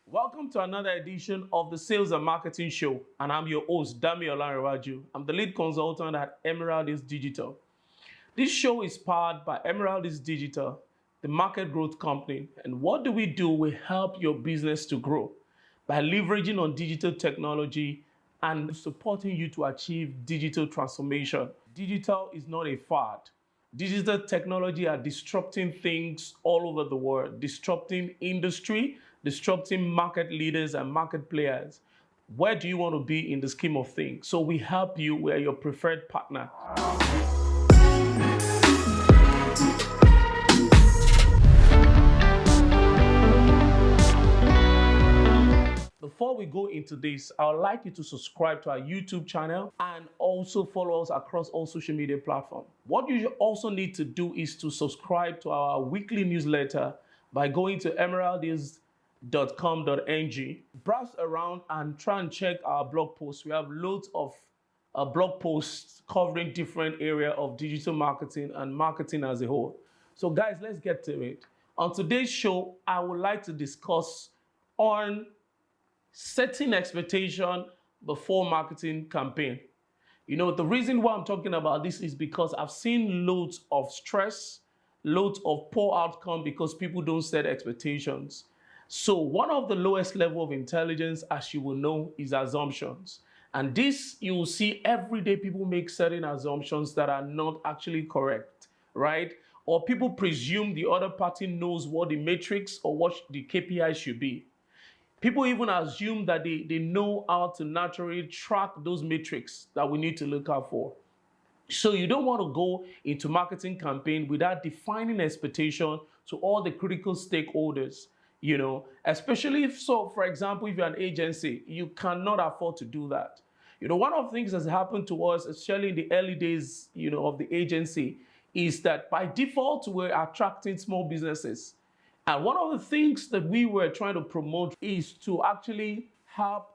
Welcome to another edition of the Sales and Marketing Show, and I'm your host, Dami Olanrewaju. I'm the lead consultant at Emerald is Digital. This show is powered by Emerald is Digital, the market growth company. And what do? We help your business to grow by leveraging on digital technology and supporting you to achieve digital transformation. Digital is not a fad. Digital technology are disrupting things all over the world, disrupting industry, disrupting market leaders and market players. Where do you want to be in the scheme of things? So we help you. We're your preferred partner. Before we go into this, I would like you to subscribe to our YouTube channel and also follow us across all social media platforms. What you also need to do is to subscribe to our weekly newsletter by going to emeraldis.com.ng. Browse around and try and check our blog posts. We have loads of blog posts covering different areas of digital marketing and marketing as a whole. So guys, let's get to it. On today's show, I would like to discuss on setting expectation before marketing campaign. The reason why I'm talking about this is because I've seen loads of stress, loads of poor outcome because people don't set expectations. So one of the lowest level of intelligence, as you will know, is assumptions. And this, you will see every day people make certain assumptions that are not actually correct, right? Or people presume the other party knows what the metrics or what the KPI should be. People even assume that they know how to naturally track those metrics that we need to look out for. So you don't want to go into marketing campaign without defining expectation to all the critical stakeholders, especially for example, if you're an agency, you cannot afford to do that. One of the things that's happened to us, especially in the early days, of the agency, is that by default, we're attracting small businesses. And one of the things that we were trying to promote is to actually help,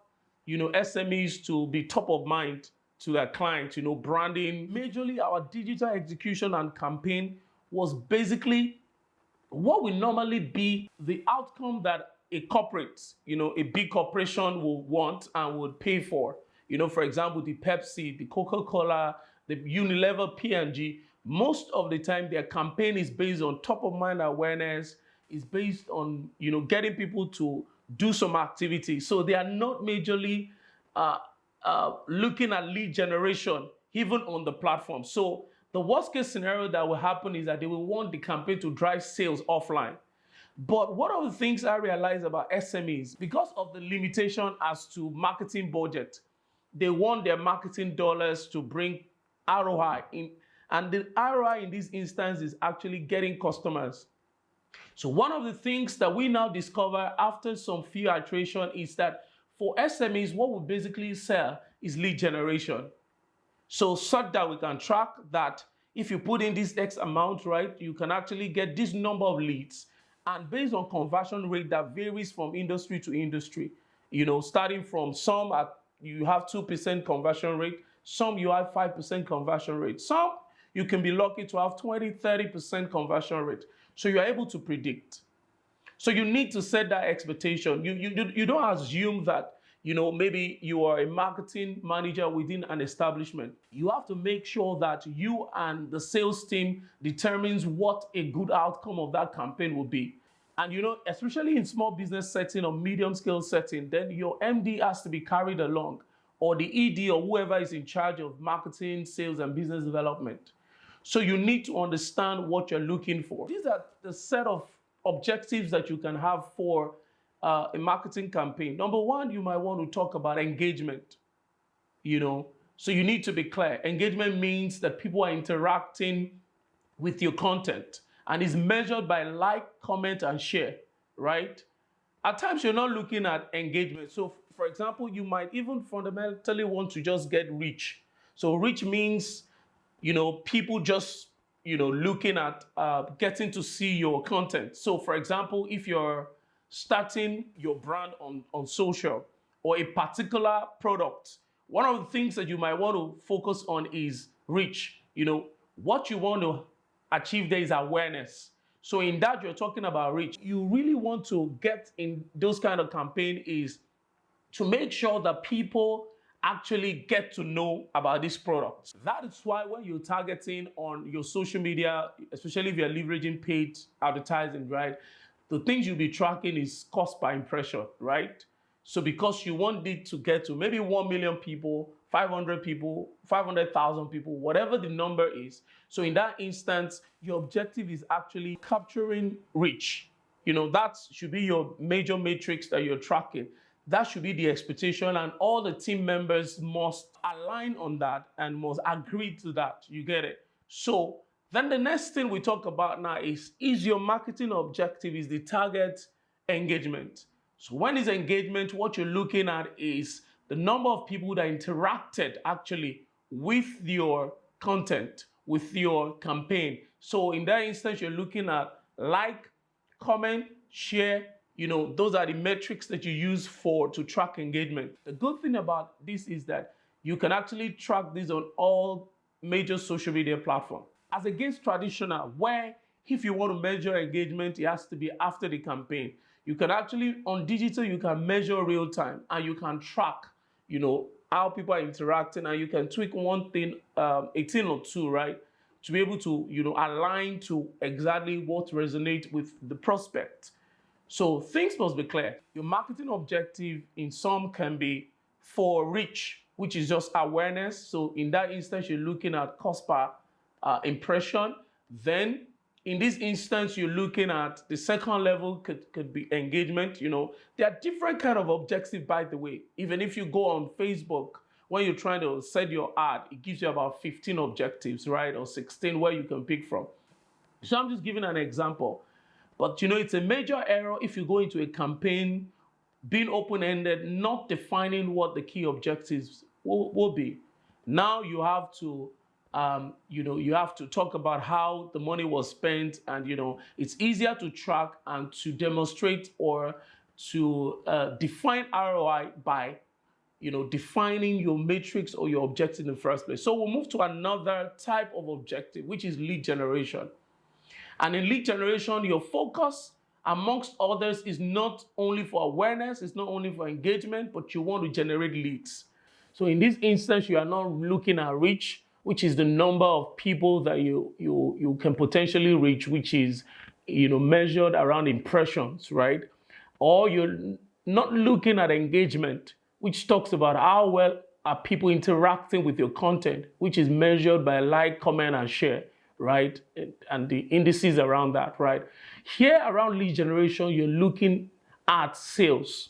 SMEs to be top of mind to their clients, branding. Majorly, our digital execution and campaign was basically what would normally be the outcome that a corporate, a big corporation will want and would pay for. For example, the Pepsi, the Coca-Cola, the Unilever, P&G, most of the time their campaign is based on top of mind awareness, is based on getting people to do some activity. So they are not majorly looking at lead generation even on the platform. So the worst case scenario that will happen is that they will want the campaign to drive sales offline. But one of the things I realized about SMEs, because of the limitation as to marketing budget, they want their marketing dollars to bring ROI in, and the ROI in this instance is actually getting customers. So one of the things that we now discover after some few iteration is that for SMEs, what we basically sell is lead generation. So such that we can track that if you put in this X amount, right, you can actually get this number of leads. And based on conversion rate that varies from industry to industry, starting from some you have 2% conversion rate, some you have 5% conversion rate, some you can be lucky to have 20-30% conversion rate. So you're able to predict. So you need to set that expectation. You don't assume that, maybe you are a marketing manager within an establishment. You have to make sure that you and the sales team determines what a good outcome of that campaign will be. And, especially in small business setting or medium scale setting, then your MD has to be carried along, or the ED or whoever is in charge of marketing, sales, and business development. So you need to understand what you're looking for. These are the set of objectives that you can have for a marketing campaign. Number one, you might want to talk about engagement. So you need to be clear. Engagement means that people are interacting with your content and is measured by like, comment, and share, right? At times, you're not looking at engagement. So, for example, you might even fundamentally want to just get reach. So reach means people just, looking at getting to see your content. So for example, if you're starting your brand on social or a particular product, one of the things that you might want to focus on is reach. What you want to achieve there is awareness. So in that, you're talking about reach. You really want to get in those kind of campaign is to make sure that people actually get to know about these products. That is why when you're targeting on your social media, especially if you're leveraging paid advertising, right, the things you'll be tracking is cost per impression, right? So because you want it to get to maybe 1 million people, 500 people, 500,000 people, whatever the number is. So in that instance, your objective is actually capturing reach. That should be your major matrix that you're tracking. That should be the expectation, and all the team members must align on that and must agree to that. You get it? So then the next thing we talk about now is your marketing objective is the target engagement. So when it's engagement, what you're looking at is the number of people that interacted actually with your content, with your campaign. So in that instance, you're looking at like, comment, share. Those are the metrics that you use to track engagement. The good thing about this is that you can actually track this on all major social media platforms. As against traditional, where if you want to measure engagement, it has to be after the campaign. You can actually, on digital, you can measure real time and you can track, how people are interacting, and you can tweak one thing, a thing or two, right? To be able to, align to exactly what resonates with the prospect. So things must be clear. Your marketing objective in some can be for reach, which is just awareness. So in that instance, you're looking at cost per impression. Then in this instance, you're looking at the second level could be engagement. There are different kind of objectives, by the way. Even if you go on Facebook, when you're trying to set your ad, it gives you about 15 objectives, right? Or 16 where you can pick from. So I'm just giving an example. But it's a major error if you go into a campaign being open-ended, not defining what the key objectives will be. Now you have to, you have to talk about how the money was spent, and it's easier to track and to demonstrate or to define ROI by, defining your matrix or your objective in the first place. So we'll move to another type of objective, which is lead generation. And in lead generation, your focus, amongst others, is not only for awareness, it's not only for engagement, but you want to generate leads. So in this instance, you are not looking at reach, which is the number of people that you can potentially reach, which is measured around impressions, right? Or you're not looking at engagement, which talks about how well are people interacting with your content, which is measured by like, comment, and share, right? And the indices around that, right? Here around lead generation, you're looking at sales.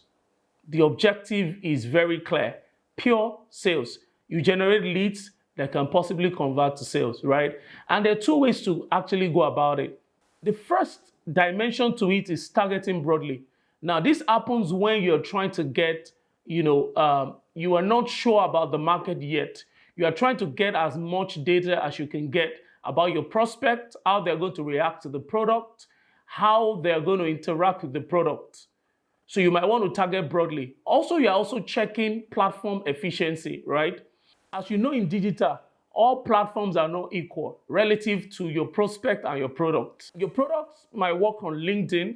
The objective is very clear. Pure sales. You generate leads that can possibly convert to sales, right? And there are two ways to actually go about it. The first dimension to it is targeting broadly. Now, this happens when you're trying to get, you are not sure about the market yet. You are trying to get as much data as you can get about your prospect, how they're going to react to the product, how they're going to interact with the product. So you might want to target broadly. Also, you're also checking platform efficiency, right? As you know, in digital, all platforms are not equal relative to your prospect and your product. Your products might work on LinkedIn,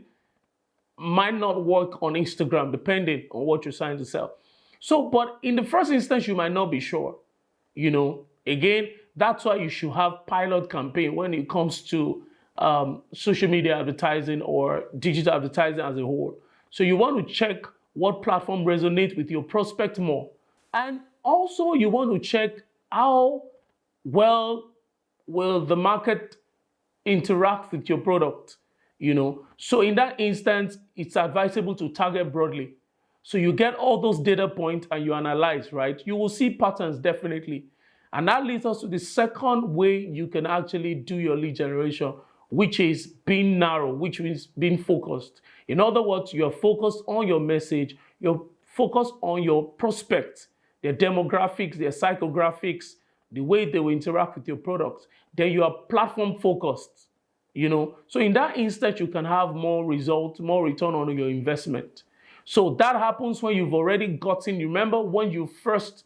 might not work on Instagram, depending on what you're trying to sell. So, but in the first instance, you might not be sure. Again, that's why you should have pilot campaign when it comes to social media advertising or digital advertising as a whole. So you want to check what platform resonates with your prospect more. And also you want to check how well will the market interact with your product, So in that instance, it's advisable to target broadly. So you get all those data points and you analyze, right? You will see patterns definitely. And that leads us to the second way you can actually do your lead generation, which is being narrow, which means being focused. In other words, you're focused on your message, you're focused on your prospects, their demographics, their psychographics, the way they will interact with your products. Then you are platform focused, So in that instance, you can have more results, more return on your investment. So that happens when you've already gotten, remember when you first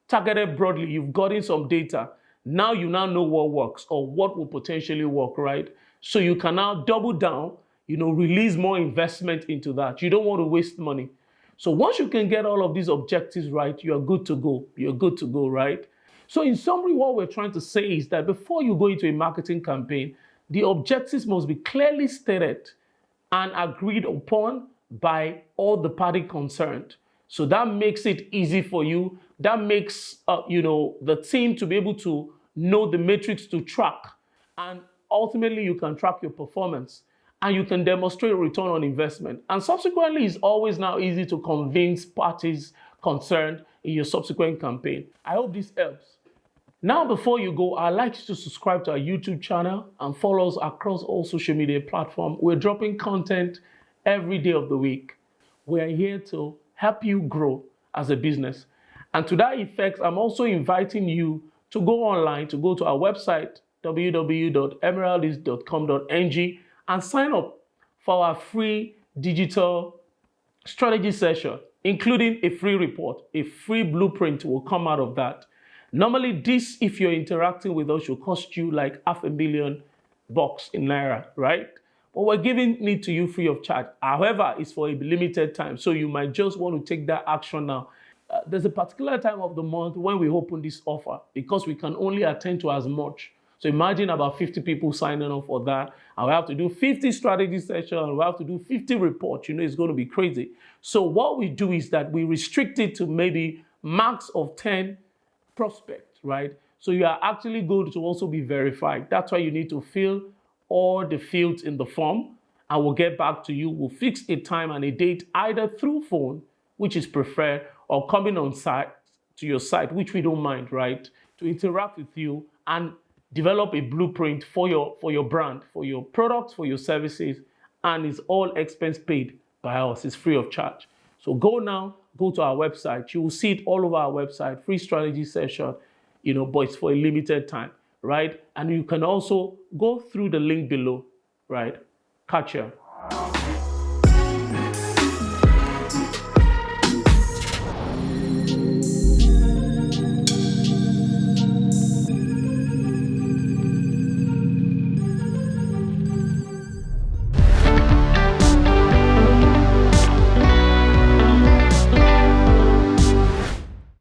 targeted broadly, you've gotten some data. Now you know what works or what will potentially work, right? So you can now double down, release more investment into that. You don't want to waste money. So once you can get all of these objectives right, you're good to go. You're good to go, right? So in summary, what we're trying to say is that before you go into a marketing campaign, the objectives must be clearly stated and agreed upon by all the party concerned. So that makes it easy for you. That makes the team to be able to know the metrics to track. And ultimately, you can track your performance and you can demonstrate a return on investment. And subsequently, it's always now easy to convince parties concerned in your subsequent campaign. I hope this helps. Now, before you go, I'd like you to subscribe to our YouTube channel and follow us across all social media platforms. We're dropping content every day of the week. We're here to help you grow as a business. And to that effect, I'm also inviting you to go online, to go to our website, www.emeraldist.com.ng, and sign up for our free digital strategy session, including a free report. A free blueprint will come out of that. Normally, this, if you're interacting with us, will cost you like $500,000 in Naira, right? But we're giving it to you free of charge. However, it's for a limited time, so you might just want to take that action now. There's a particular time of the month when we open this offer because we can only attend to as much. So imagine about 50 people signing up for that. And we have to do 50 strategy sessions. We have to do 50 reports. It's going to be crazy. So what we do is that we restrict it to maybe max of 10 prospects, right? So you are actually going to also be verified. That's why you need to fill all the fields in the form, and we'll get back to you. We'll fix a time and a date either through phone, which is preferred, or coming on site to your site, which we don't mind, right? To interact with you and develop a blueprint for your brand, for your products, for your services, and it's all expense paid by us. It's free of charge. So go now, go to our website. You will see it all over our website, free strategy session, but it's for a limited time, right? And you can also go through the link below, right? Catch you.